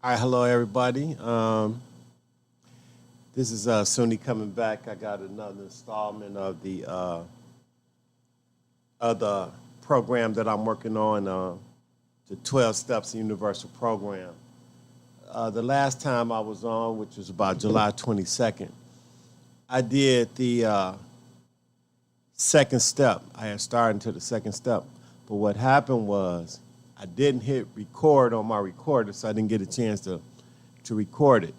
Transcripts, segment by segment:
All right, hello everybody. This is Suni coming back. I got another installment of the other program that I'm working on, the 12 Steps Universal Program. The last time I was on, which was about July 22nd, I did the second step. I had started into the second step, but what happened was I didn't hit record on my recorder, so I didn't get a chance to record it.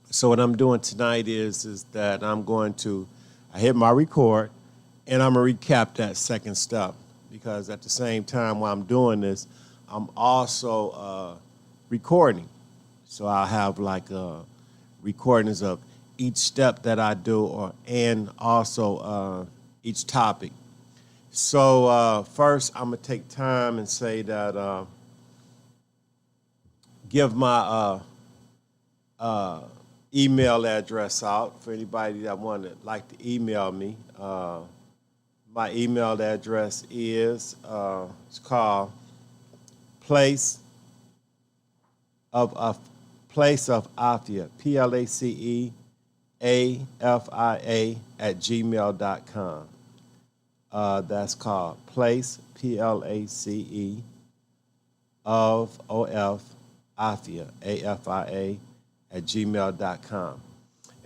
So what I'm doing tonight is that I hit my record, and I'm gonna recap that second step because at the same time while I'm doing this, I'm also recording. So I'll have recordings of each step that I do, and also each topic. So first, I'm gonna take time and say that give my email address out for anybody that like to email me. My email address is it's called Place of Afia, PlaceAfia @gmail.com. That's called Place, PLACE of OF Afia, AFIA @gmail.com.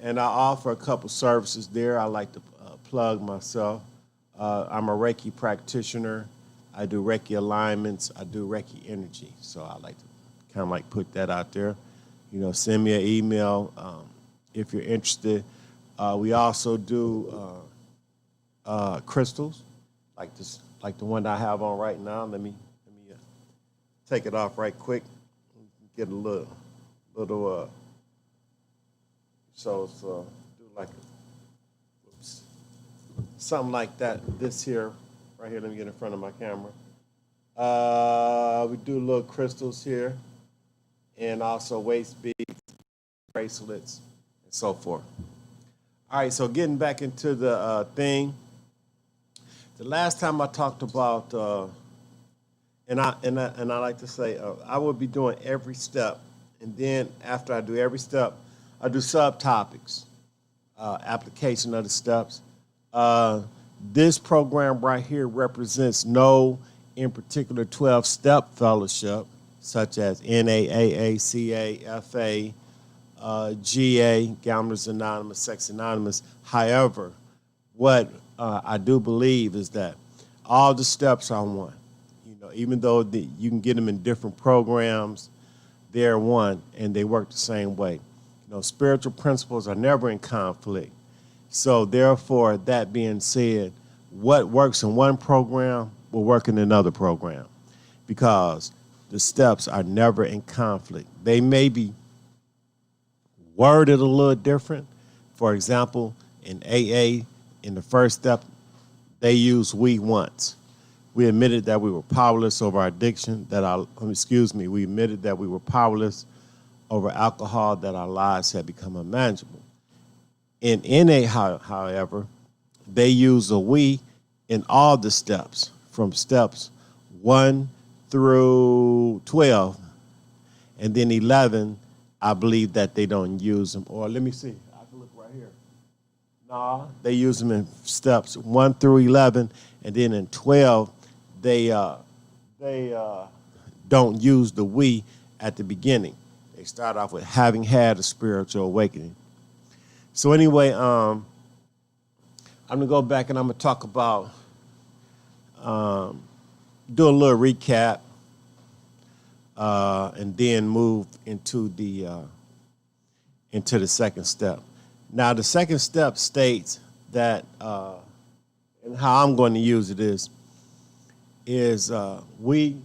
And I offer a couple services there. I like to plug myself. I'm a Reiki practitioner. I do Reiki alignments. I do Reiki energy. So I like to kind of like put that out there. Send me an email if you're interested. We also do crystals, like the one I have on right now. Let me take it off right quick. Get a little. So it's do like something like that. This here, right here. Let me get in front of my camera. We do little crystals here, and also waist beads, bracelets, and so forth. All right. So getting back into the thing. The last time I talked about, and I like to say, I will be doing every step, and then after I do every step, I do subtopics, application of the steps. This program right here represents no, in particular, 12-step fellowship, such as NAAA, CA, FA, GA, Gamblers Anonymous, Sex Anonymous. However, what I do believe is that all the steps are one. Even though you can get them in different programs, they're one, and they work the same way. Spiritual principles are never in conflict. So therefore, that being said, what works in one program will work in another program because the steps are never in conflict. They may be worded a little different. For example, in AA, in the first step, they use we once. We admitted that we were powerless over our addiction, we admitted that we were powerless over alcohol, that our lives had become unmanageable. In NA, however, they use a we in all the steps, from steps 1 through 12, and then 11, I believe that they don't use them. Or let me see, I can look right here. No, they use them in steps 1 through 11, and then in 12, they don't use the we at the beginning. They start off with having had a spiritual awakening. So anyway, I'm gonna go back and I'm gonna talk about do a little recap, and then move into the second step. Now, the second step states that, and how I'm going to use it is we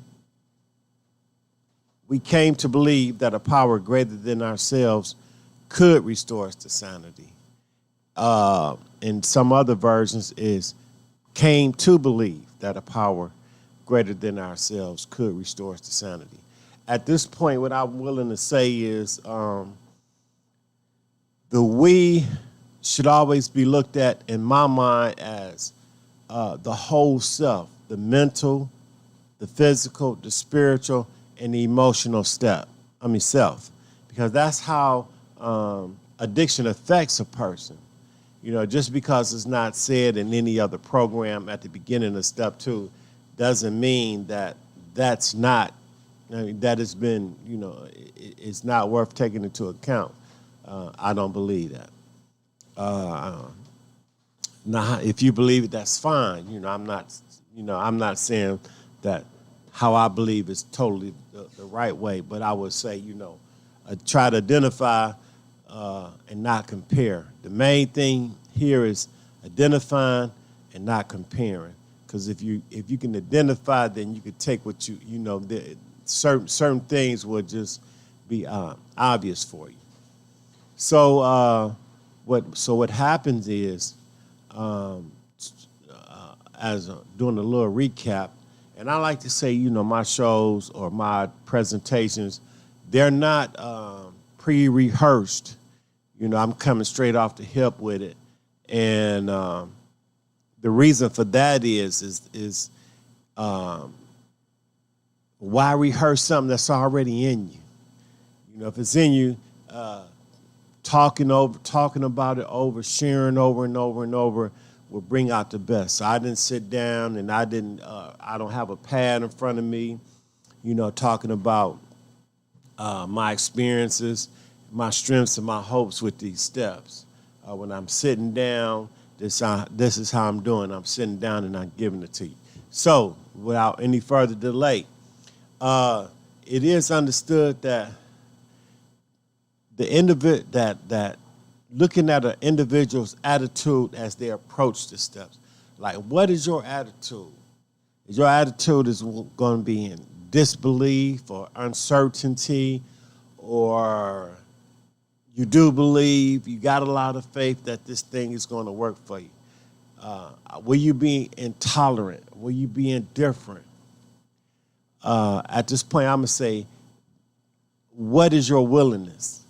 came to believe that a power greater than ourselves could restore us to sanity. In some other versions is came to believe that a power greater than ourselves could restore us to sanity. At this point, what I'm willing to say is the we should always be looked at, in my mind, as the whole self, the mental, the physical, the spiritual, and the emotional step. self, because that's how addiction affects a person. Just because it's not said in any other program at the beginning of step 2 doesn't mean that that's not, that has been, it's not worth taking into account. I don't believe that. Now, if you believe it, that's fine. I'm not saying that how I believe is totally the right way, but I would say, try to identify and not compare. The main thing here is identifying and not comparing. Because if you can identify, then you can take what certain things will just be obvious for you. So what happens is, as doing a little recap, and I like to say, my shows or my presentations, they're not pre-rehearsed. I'm coming straight off the hip with it, and the reason for that is why rehearse something that's already in you? If it's in you, talking about it over, sharing over and over and over will bring out the best. So I didn't sit down and I don't have a pad in front of me, talking about my experiences, my strengths and my hopes with these steps. When I'm sitting down, this is how I'm doing. I'm sitting down and I'm giving it to you. So without any further delay, it is understood that that looking at an individual's attitude as they approach the steps. Like, what is your attitude? Is your attitude is going to be in disbelief or uncertainty, or you do believe, you got a lot of faith that this thing is going to work for you? Will you be intolerant? Will you be indifferent? At this point, I'm going to say, what is your willingness?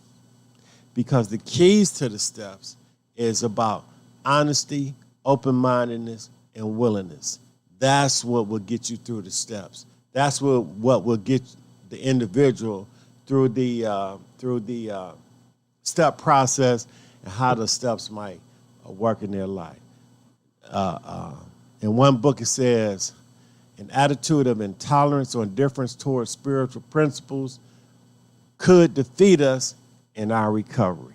Because the keys to the steps is about honesty, open-mindedness, and willingness. That's what will get you through the steps. That's what will get the individual through the step process and how the steps might work in their life. In one book it says, an attitude of intolerance or indifference towards spiritual principles could defeat us in our recovery.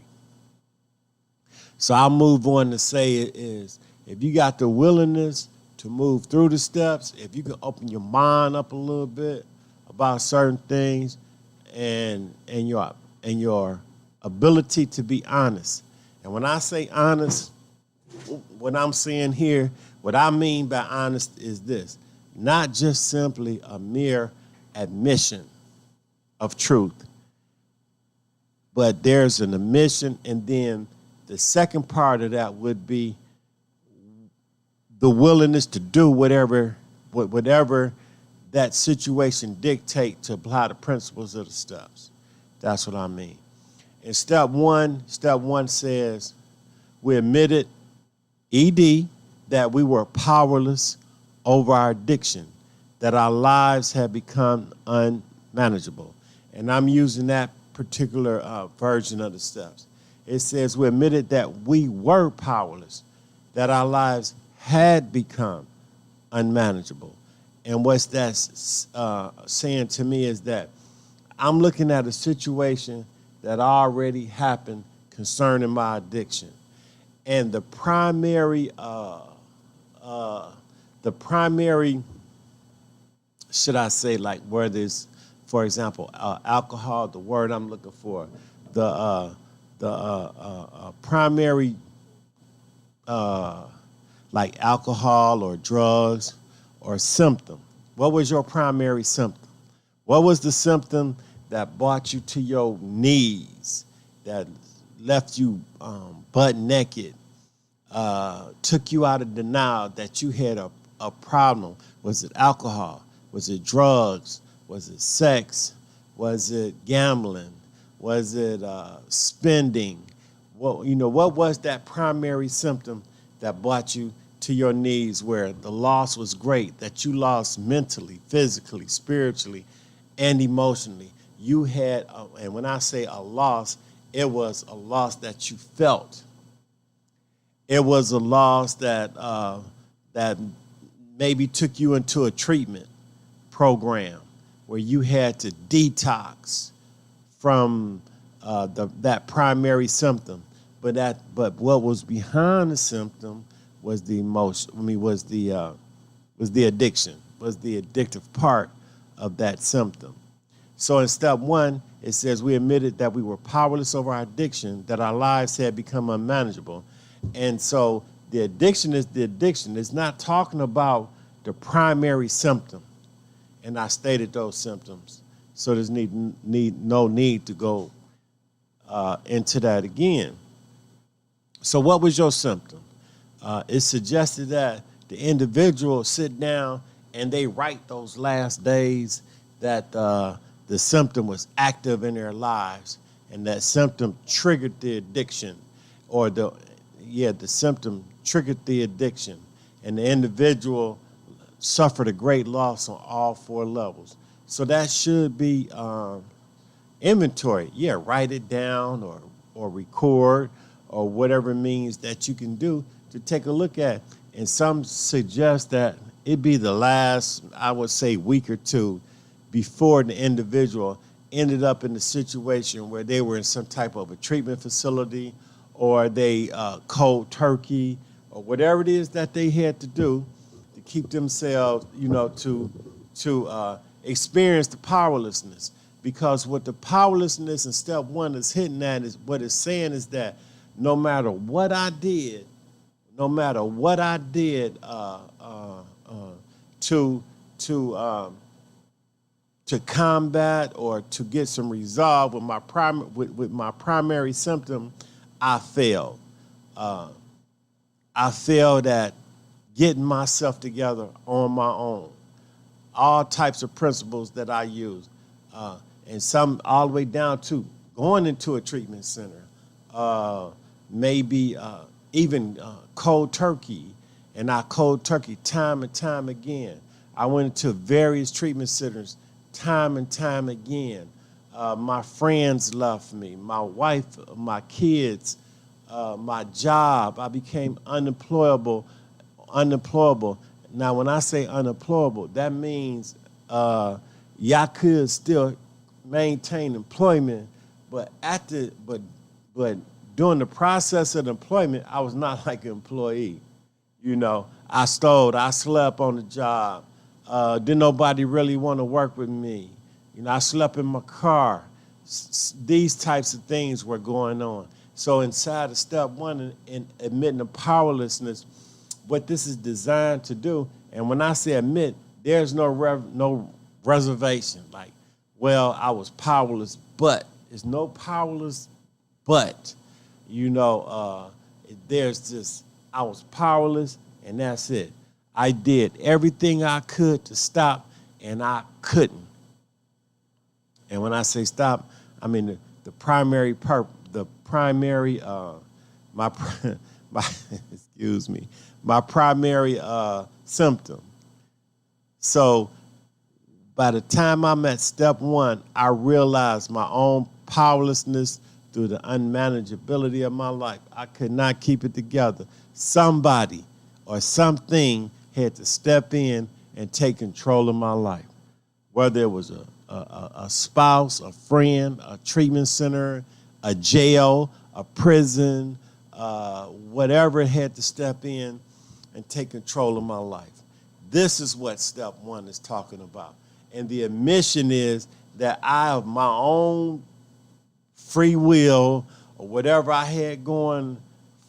So I'll move on to say it is, if you got the willingness to move through the steps, if you can open your mind up a little bit about certain things, and your ability to be honest. And when I say honest, what I'm saying here, what I mean by honest is this: not just simply a mere admission of truth, but there's an admission, and then the second part of that would be the willingness to do whatever that situation dictate to apply the principles of the steps. That's what I mean. In step one says, we admitted, ED, that we were powerless over our addiction, that our lives had become unmanageable. And I'm using that particular version of the steps. It says we admitted that we were powerless, that our lives had become unmanageable. And what's that saying to me is that I'm looking at a situation that already happened concerning my addiction. And the primary, should I say, like where there's, for example, alcohol, the word I'm looking for, the primary, like alcohol or drugs or symptom. What was your primary symptom? What was the symptom that brought you to your knees, that left you butt naked, took you out of denial that you had a problem? Was it alcohol? Was it drugs? Was it sex? Was it gambling? Was it spending? What was that primary symptom that brought you to your knees, where the loss was great, that you lost mentally, physically, spiritually, and emotionally? you had, and when I say a loss, it was a loss that you felt. It was a loss that maybe took you into a treatment program where you had to detox from that primary symptom. But what was behind the symptom was the emotion. I mean, was the addiction, was the addictive part of that symptom. So in step one, it says we admitted that we were powerless over our addiction, that our lives had become unmanageable. And so the addiction is the addiction. It's not talking about the primary symptom. And I stated those symptoms. So there's no need to go into that again. So what was your symptom? It suggested that the individual sit down and they write those last days that the symptom was active in their lives, and that symptom triggered the addiction, or the symptom triggered the addiction, and the individual suffered a great loss on all 4 levels. So that should be inventory. Yeah, write it down or record or whatever means that you can do to take a look at. And some suggest that it be the last, I would say, week or 2 before the individual ended up in a situation where they were in some type of a treatment facility, or they cold turkey, or whatever it is that they had to do to keep themselves, to experience the powerlessness. Because what the powerlessness in step one is hitting at is what it's saying is that no matter what I did to combat or to get some resolve with my primary symptom, I failed. I failed at getting myself together on my own. All types of principles that I use, and some all the way down to going into a treatment center, maybe even cold turkey, and I cold turkey time and time again. I went into various treatment centers time and time again. My friends left me, my wife, my kids, my job. I became unemployable. Now, when I say unemployable, that means y'all could still maintain employment, but during the process of employment, I was not like an employee. I stole, I slept on the job. Didn't nobody really want to work with me. I slept in my car. These types of things were going on. So inside of step one in admitting the powerlessness, what this is designed to do, and when I say admit, there's no reservation. Like, well, I was powerless, but there's no powerless but. There's just, I was powerless, and that's it. I did everything I could to stop, and I couldn't. And when I say stop, I mean the primary my primary symptom. So by the time I'm at step one, I realized my own powerlessness through the unmanageability of my life. I could not keep it together. Somebody or something had to step in and take control of my life. Whether it was a spouse, a friend, a treatment center, a jail, a prison, whatever had to step in and take control of my life. This is what step one is talking about. And the admission is that I, of my own free will or whatever I had going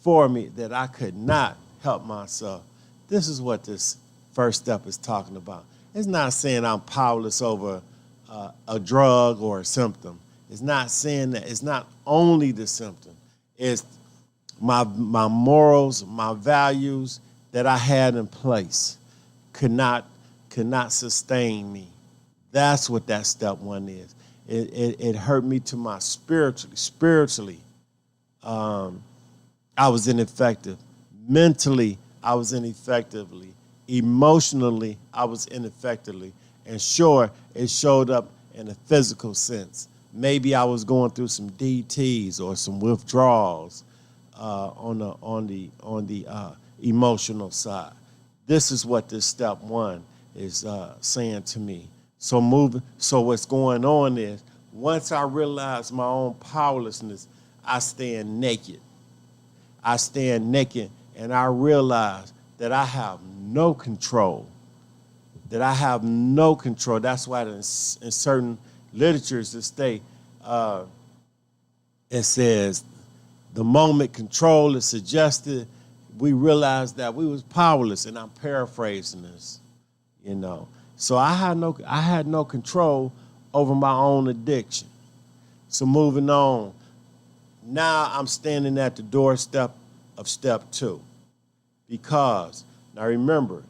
for me, that I could not help myself. This is what this first step is talking about. It's not saying I'm powerless over a drug or a symptom. It's not saying that. It's not only the symptom. It's my morals, my values that I had in place could not sustain me. That's what that step one is. It hurt me to my spiritually. I was ineffective. Mentally, I was ineffectively. Emotionally, I was ineffectively. And sure, it showed up in a physical sense. Maybe I was going through some DTs or some withdrawals on the emotional side. This is what this step one is saying to me. So what's going on is, once I realize my own powerlessness, I stand naked. I stand naked, and I realize that I have no control. That I have no control. That's why in certain literatures it says, the moment control is suggested, we realized that we was powerless. And I'm paraphrasing this, So I had no control over my own addiction. So moving on, now I'm standing at the doorstep of step two. Because, now remember,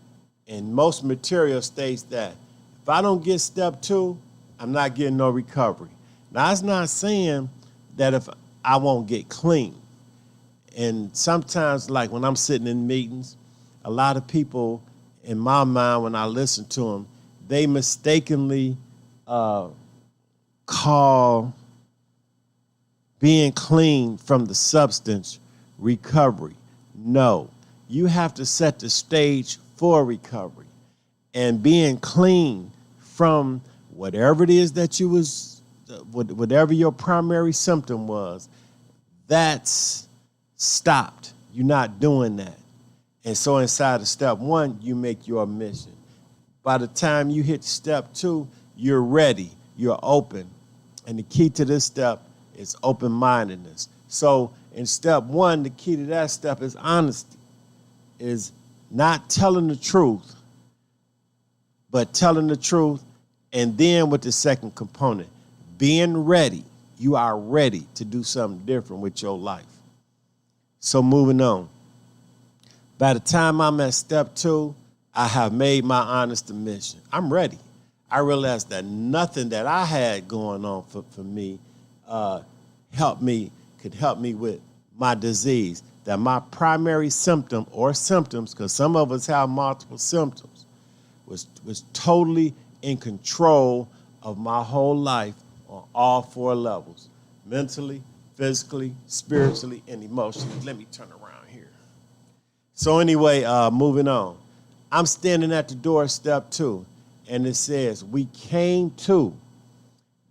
in most material states that if I don't get step two, I'm not getting no recovery. Now, it's not saying that if I won't get clean. And sometimes, like when I'm sitting in meetings, a lot of people, in my mind, when I listen to them, they mistakenly call being clean from the substance recovery. No, you have to set the stage for recovery. And being clean from whatever it is that you was, whatever your primary symptom was, that's stopped. You're not doing that. And so inside of step one, you make your mission. By the time you hit step two, you're ready, you're open. And the key to this step is open-mindedness. So in step one, the key to that step is honesty, is not telling the truth, but telling the truth. And then with the second component, being ready. You are ready to do something different with your life. So moving on. By the time I'm at step two, I have made my honest admission. I'm ready. I realized that nothing that I had going on for me could help me with my disease. That my primary symptom or symptoms, because some of us have multiple symptoms, was totally in control of my whole life on all four levels: mentally, physically, spiritually, and emotionally. Let me turn around here. So anyway, moving on. I'm standing at the door of step two, and it says, we came to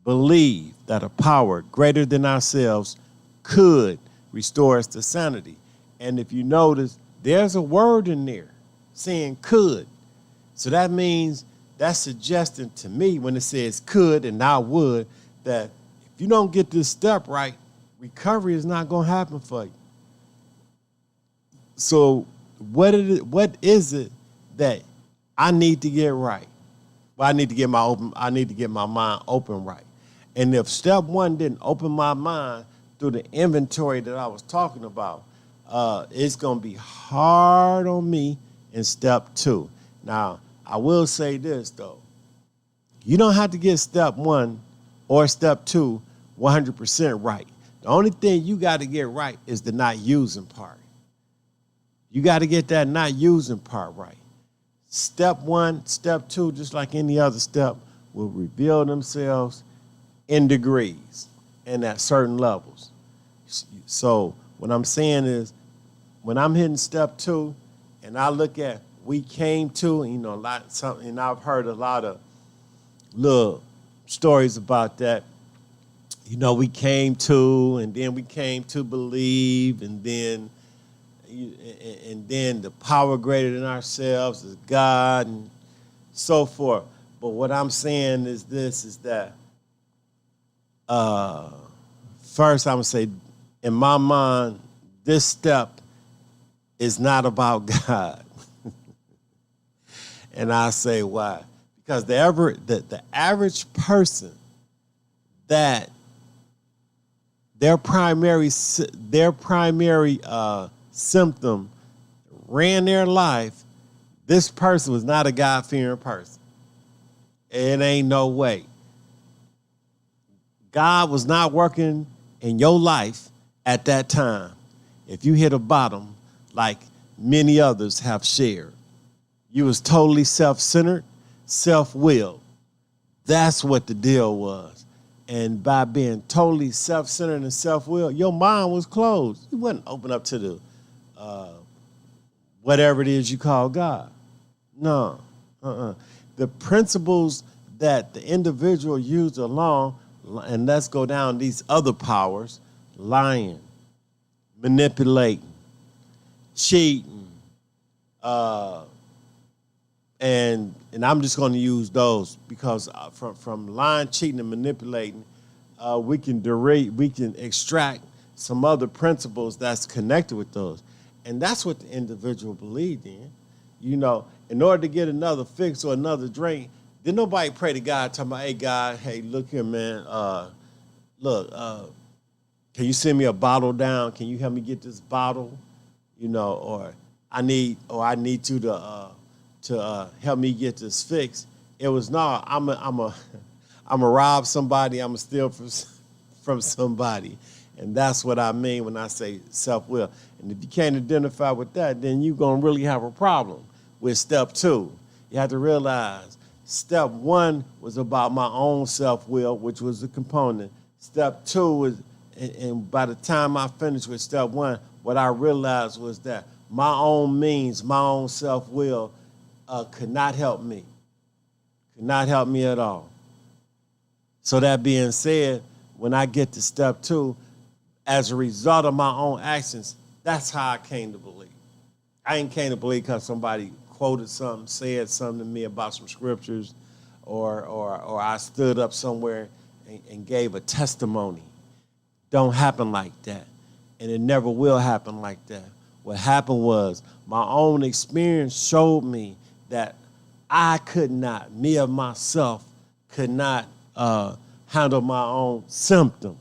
believe that a power greater than ourselves could restore us to sanity. And if you notice, there's a word in there saying could. So that means that's suggesting to me, when it says could and I would, that if you don't get this step right, recovery is not going to happen for you. So what is it that I need to get right? Well, I need to get my mind open right. And if step one didn't open my mind through the inventory that I was talking about, it's going to be hard on me in step two. Now, I will say this, though. You don't have to get step one or step two 100% right. The only thing you got to get right is the not using part. You got to get that not using part right. Step one, step two, just like any other step, will reveal themselves in degrees and at certain levels. So what I'm saying is, when I'm hitting step two and I look at we came to, and I've heard a lot of little stories about that. We came to, and then we came to believe, and then the power greater than ourselves is God, and so forth. But what I'm saying is this, is that first I'm going to say, in my mind, this step is not about God. And I say why? Because the average person that their primary symptom ran their life, this person was not a God-fearing person. It ain't no way. God was not working in your life at that time. If you hit a bottom, like many others have shared, you was totally self-centered, self-willed. That's what the deal was. And by being totally self-centered and self-willed, your mind was closed. You wouldn't open up to the whatever it is you call God. No. The principles that the individual used along, and let's go down these other powers, lying, manipulating, cheating, and I'm just going to use those because from lying, cheating, and manipulating, we can extract some other principles that's connected with those, and that's what the individual believed in. You know, in order to get another fix or another drink, didn't nobody pray to God talking about, hey God, hey look here, man, can you send me a bottle down? Can you help me get this bottle? You know, or I need you to help me get this fixed. It was no, I'm a rob somebody, I'm a steal from somebody. And that's what I mean when I say self-will. And if you can't identify with that, then you're going to really have a problem with step 2. You have to realize step 1 was about my own self-will, which was the component. Step 2 was, and by the time I finished with step 1, what I realized was that my own means, my own self-will could not help me. Could not help me at all. So that being said, when I get to step 2, as a result of my own actions, that's how I came to believe. I ain't came to believe because somebody quoted something, said something to me about some scriptures, or I stood up somewhere and gave a testimony. Don't happen like that. And it never will happen like that. What happened was my own experience showed me that I could not, me of myself, could not handle my own symptom.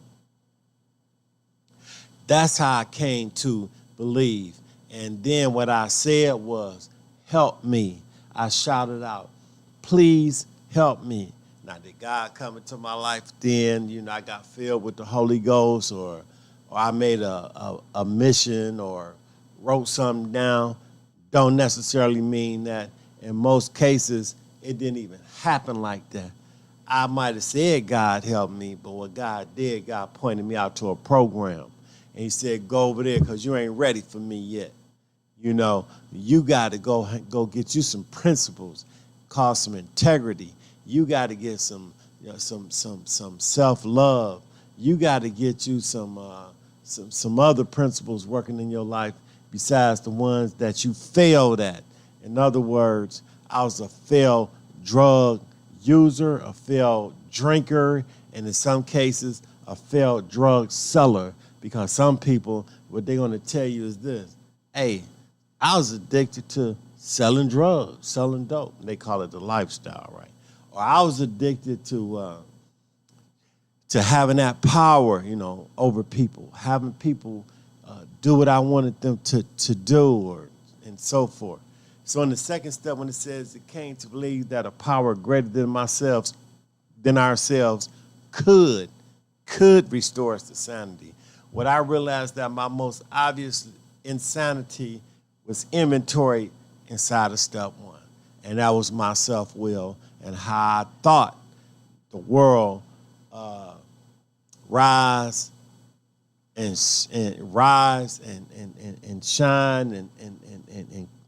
That's how I came to believe. And then what I said was, help me. I shouted out, please help me. Now, did God come into my life then? You know, I got filled with the Holy Ghost, or I made a mission or wrote something down. Don't necessarily mean that. In most cases, it didn't even happen like that. I might have said God help me, but what God did, God pointed me out to a program. And he said, go over there because you ain't ready for me yet. You know, you got to go get you some principles, call some integrity. You got to get some self-love. You got to get you some other principles working in your life besides the ones that you failed at. In other words, I was a failed drug user, a failed drinker, and in some cases, a failed drug seller. Because some people, what they're going to tell you is this: hey, I was addicted to selling drugs, selling dope. They call it the lifestyle, right? Or I was addicted to having that power, you know, over people, having people do what I wanted them to do, and so forth. So in the second step, when it says it came to believe that a power greater than ourselves could restore us to sanity. What I realized that my most obvious insanity was inventory inside of step 1. And that was my self-will and how I thought the world rise and shine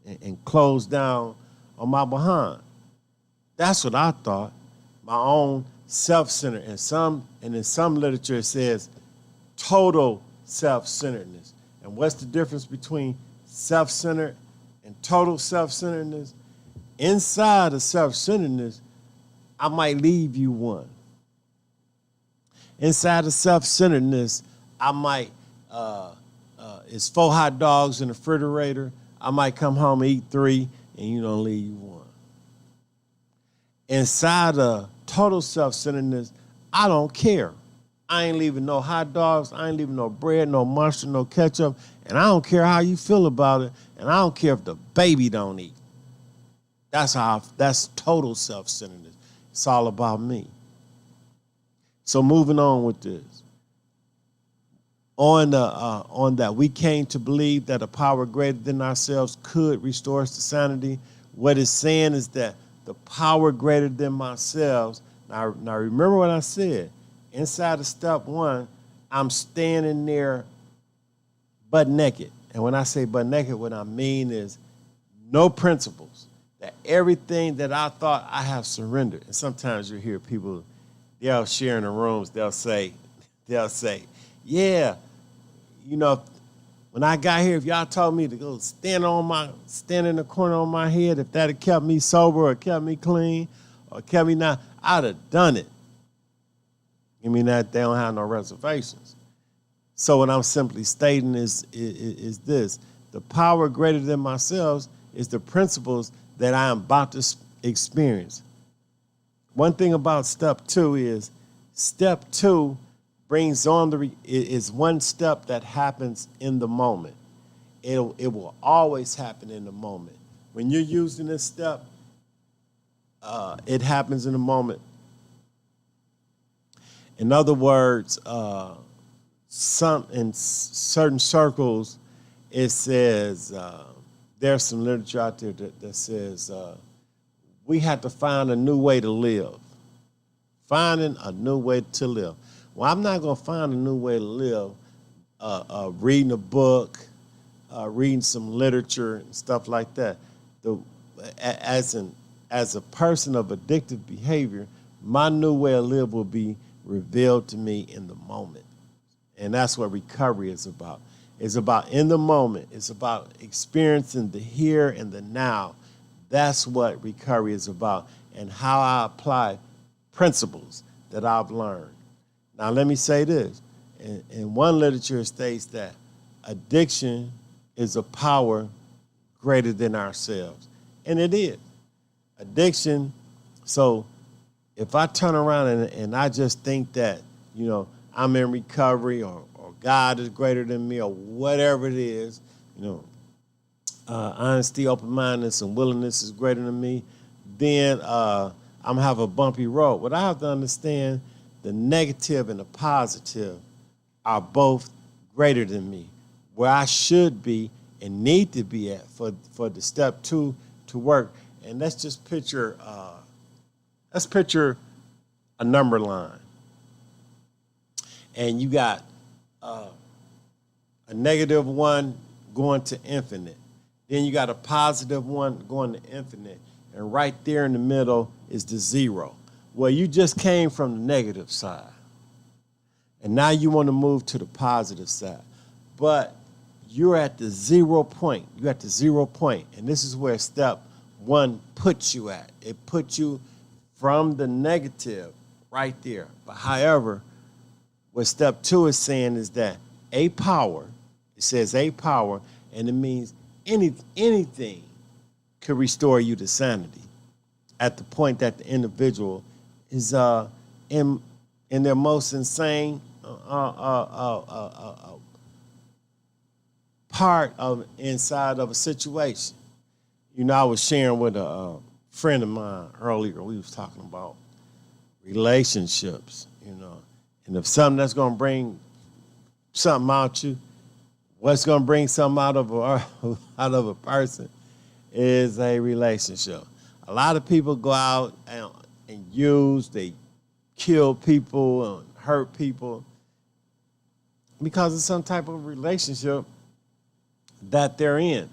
and close down on my behind. That's what I thought. My own self-centered. And in some literature it says total self-centeredness. And what's the difference between self-centered and total self-centeredness? Inside of self-centeredness, I might leave you one. Inside of self-centeredness, I might, it's 4 hot dogs in the refrigerator. I might come home and eat 3, and you don't leave you one. Inside of total self-centeredness, I don't care. I ain't leaving no hot dogs. I ain't leaving no bread, no mustard, no ketchup. And I don't care how you feel about it. And I don't care if the baby don't eat. That's total self-centeredness. It's all about me. So moving on with this. On that, we came to believe that a power greater than ourselves could restore us to sanity. What it's saying is that the power greater than myself. Now remember what I said. Inside of step one, I'm standing there butt naked. And when I say butt naked, what I mean is no principles. That everything that I thought I have surrendered. And sometimes you hear people, they'll share in the rooms, they'll say, yeah, you know, when I got here, if y'all told me to go stand in the corner on my head, if that had kept me sober or kept me clean or kept me not, I'd have done it. You mean that they don't have no reservations. So what I'm simply stating is this. The power greater than myself is the principles that I am about to experience. One thing about step two is step two brings on is one step that happens in the moment. It will always happen in the moment. When you're using this step, it happens in the moment. In other words, in certain circles, it says, there's some literature out there that says we have to find a new way to live. Finding a new way to live. Well, I'm not going to find a new way to live reading a book, reading some literature and stuff like that. As a person of addictive behavior, my new way of live will be revealed to me in the moment. And that's what recovery is about. It's about in the moment. It's about experiencing the here and the now. That's what recovery is about, and how I apply principles that I've learned. Now, let me say this. In one literature, it states that addiction is a power greater than ourselves. And it is. Addiction, so if I turn around and I just think that, you know, I'm in recovery or God is greater than me or whatever it is, you know, honesty, open-mindedness, and willingness is greater than me, then I'm going to have a bumpy road. But I have to understand the negative and the positive are both greater than me, where I should be and need to be at for the step two to work. And let's just picture, a number line. And you got a negative one going to infinite. Then you got a positive one going to infinite. And right there in the middle is the zero. Well, you just came from the negative side. And now you want to move to the positive side. But you're at the 0 point. You're at the 0 point. And this is where step one puts you at. It puts you from the negative right there. But however, what step two is saying is that a power, it says a power, and it means anything could restore you to sanity at the point that the individual is in their most insane part of inside of a situation. You know, I was sharing with a friend of mine earlier. We was talking about relationships, you know. And if something that's going to bring something out you, what's going to bring something out of a person is a relationship. A lot of people go out and use, they kill people and hurt people because of some type of relationship that they're in.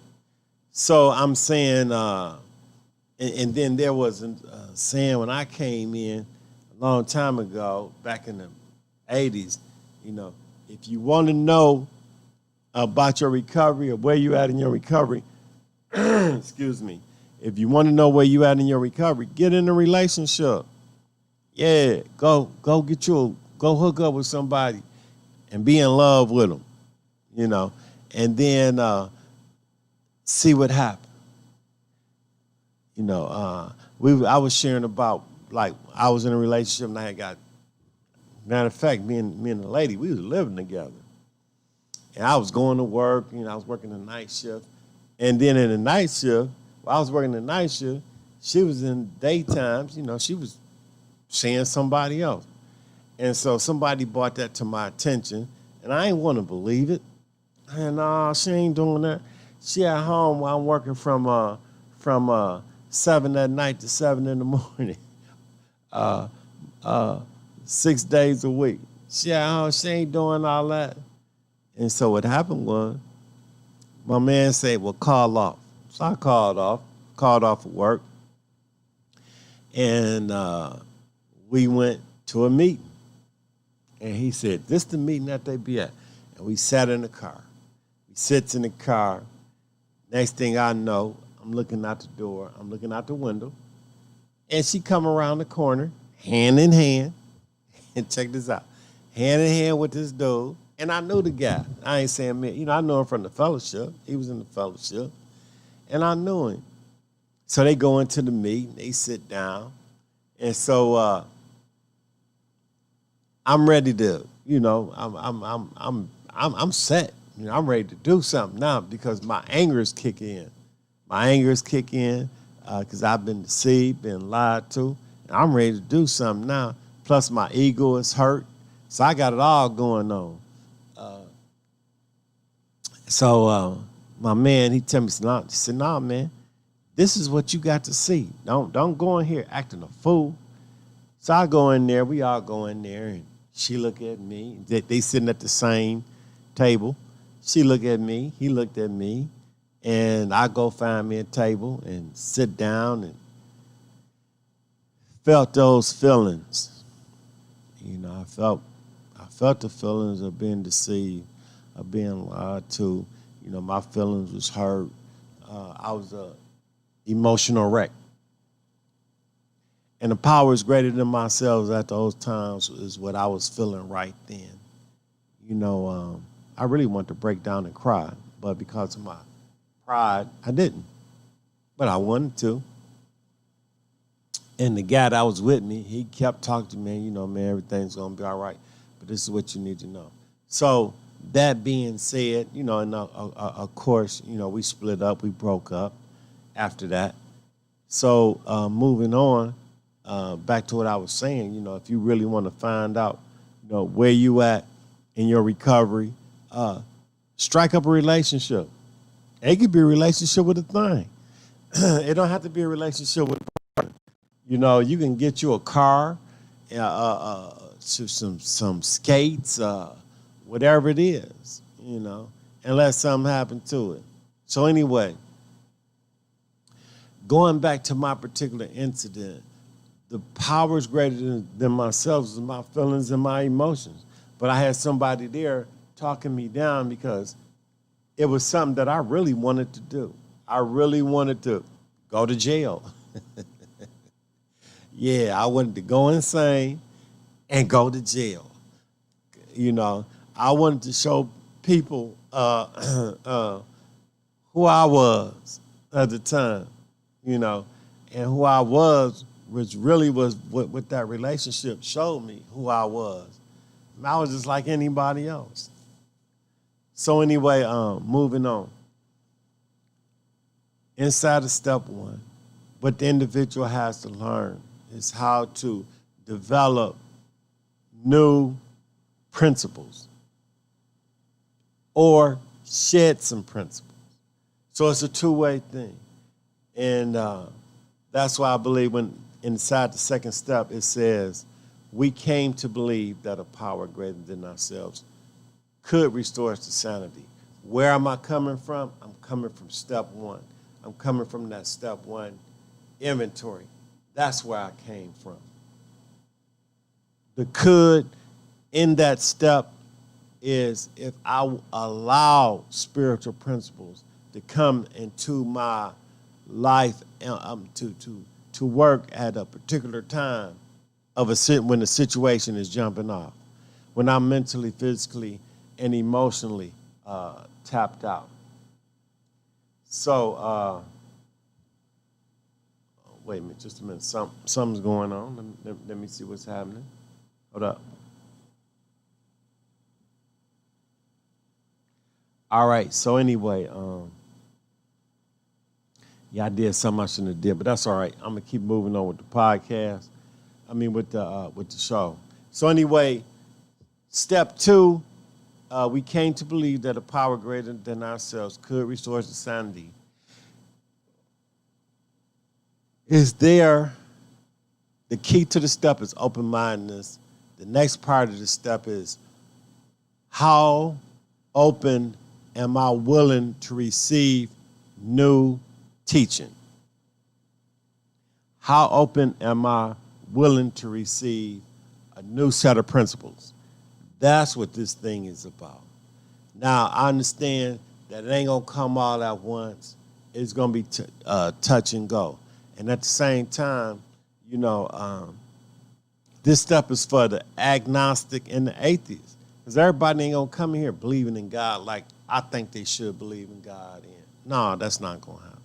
So I'm saying, and then there was a saying when I came in a long time ago, back in the 80s, you know, if you want to know about your recovery or where you at in your recovery, excuse me, if you want to know where you at in your recovery, get in a relationship. Yeah, go hook up with somebody and be in love with them, you know, and then see what happens. You know, I was sharing about, like, I was in a relationship and I had got, matter of fact, me and the lady, we was living together. And I was going to work, you know, I was working the night shift. And then in the night shift, while I was working the night shift, she was in daytimes, you know, she was seeing somebody else. And so somebody brought that to my attention, and I ain't want to believe it. And she ain't doing that. She at home while I'm working from 7 at night to 7 in the morning. 6 days a week. She at home, she ain't doing all that. And so what happened was, my man said, well, call off. So I called off of work, and we went to a meeting. And he said, this the meeting that they be at. And we sat in the car. He sits in the car. Next thing I know, I'm looking out the door. I'm looking out the window. And she come around the corner, hand in hand. And check this out. Hand in hand with this dude. And I knew the guy. I ain't saying me. You know, I knew him from the fellowship. He was in the fellowship. And I knew him. So they go into the meeting. They sit down. And so I'm ready to, you know, I'm set. You know, I'm ready to do something now because my anger is kicking in. My anger is kicking in because I've been deceived, been lied to. And I'm ready to do something now. Plus my ego is hurt. So I got it all going on. So my man, he tell me, he said, nah, man, this is what you got to see. Don't go in here acting a fool. So I go in there, we all go in there, and she look at me. They sitting at the same table. She look at me, he looked at me, and I go find me a table and sit down and felt those feelings. You know, I felt the feelings of being deceived, of being lied to. You know, my feelings was hurt. I was a emotional wreck. And the power is greater than myself at those times is what I was feeling right then. You know, I really wanted to break down and cry, but because of my pride, I didn't. But I wanted to. And the guy that was with me, he kept talking to me, you know, man, everything's going to be all right, but this is what you need to know. So that being said, you know, and of course, you know, we split up, we broke up after that. So moving on, back to what I was saying, you know, if you really want to find out, you know, where you at in your recovery, strike up a relationship. It could be a relationship with a thing. It don't have to be a relationship with a partner. You know, you can get you a car, some skates, whatever it is, you know, and let something happen to it. So anyway, going back to my particular incident, the power is greater than myself, is my feelings and my emotions. But I had somebody there talking me down because it was something that I really wanted to do. I really wanted to go to jail. Yeah, I wanted to go insane and go to jail. You know, I wanted to show people who I was at the time, you know, and who I was, which really was what that relationship showed me who I was. I was just like anybody else. So anyway, moving on. Inside of step one, what the individual has to learn is how to develop new principles or shed some principles. So it's a two-way thing. And that's why I believe when inside the second step it says, we came to believe that a power greater than ourselves could restore us to sanity. Where am I coming from? I'm coming from step one. I'm coming from that step one inventory. That's where I came from. The could in that step is if I allow spiritual principles to come into my life to work at a particular time of when the situation is jumping off, when I'm mentally, physically, and emotionally tapped out. So, wait a minute, just a minute. Something's going on. Let me see what's happening. Hold up. All right. So anyway, yeah, I did something I shouldn't have did, but that's all right. I'm gonna keep moving on with the podcast. With the show. So anyway, step two, we came to believe that a power greater than ourselves could restore us to sanity. Is there the key to the step is open-mindedness. The next part of the step is how open am I willing to receive new teaching? How open am I willing to receive a new set of principles? That's what this thing is about. Now, I understand that it ain't going to come all at once. It's going to be touch and go. And at the same time, you know, this step is for the agnostic and the atheist. Because everybody ain't going to come in here believing in God like I think they should believe in God. No, that's not going to happen.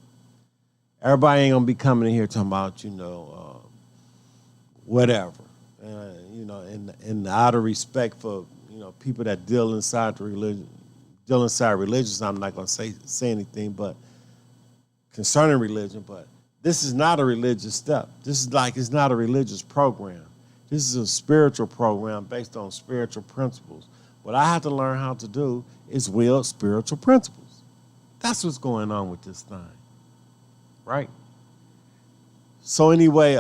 Everybody ain't going to be coming in here talking about, you know, whatever. You know, in out of respect for, you know, people that deal inside religions, I'm not going to say anything but concerning religion, but this is not a religious step. This is like, it's not a religious program. This is a spiritual program based on spiritual principles. What I have to learn how to do is wield spiritual principles. That's what's going on with this thing, right? So anyway,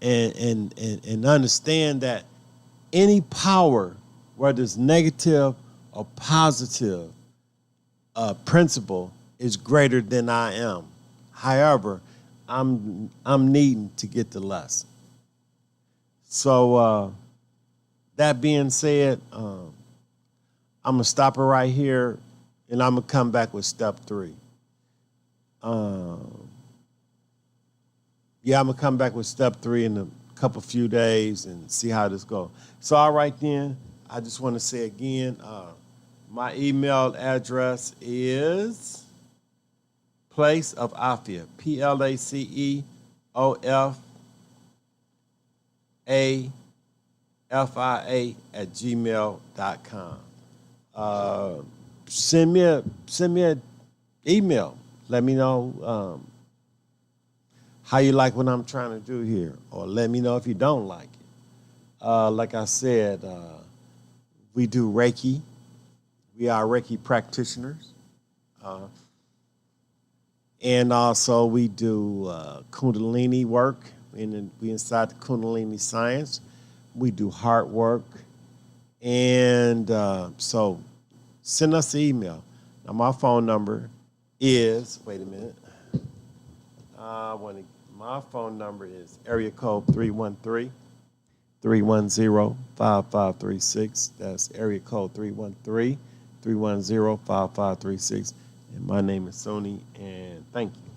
and understand that any power, whether it's negative or positive, principle is greater than I am. However, I'm needing to get the lesson. So that being said, I'm gonna stop it right here, and I'm gonna come back with step 3. Yeah, I'm gonna come back with step 3 in a few days and see how this goes. So all right then, I just want to say again, my email address is Place of Afia, PLACEOFAFIA@gmail.com. Send me an email. Let me know how you like what I'm trying to do here, or let me know if you don't like it. Like I said, we do Reiki. We are Reiki practitioners. And also we do Kundalini work. We inside the Kundalini science. We do heart work. And so send us an email. Now my phone number is, wait a minute. My phone number is area code 313-310-5536. That's area code 313-310-5536. And my name is Suni, and thank you.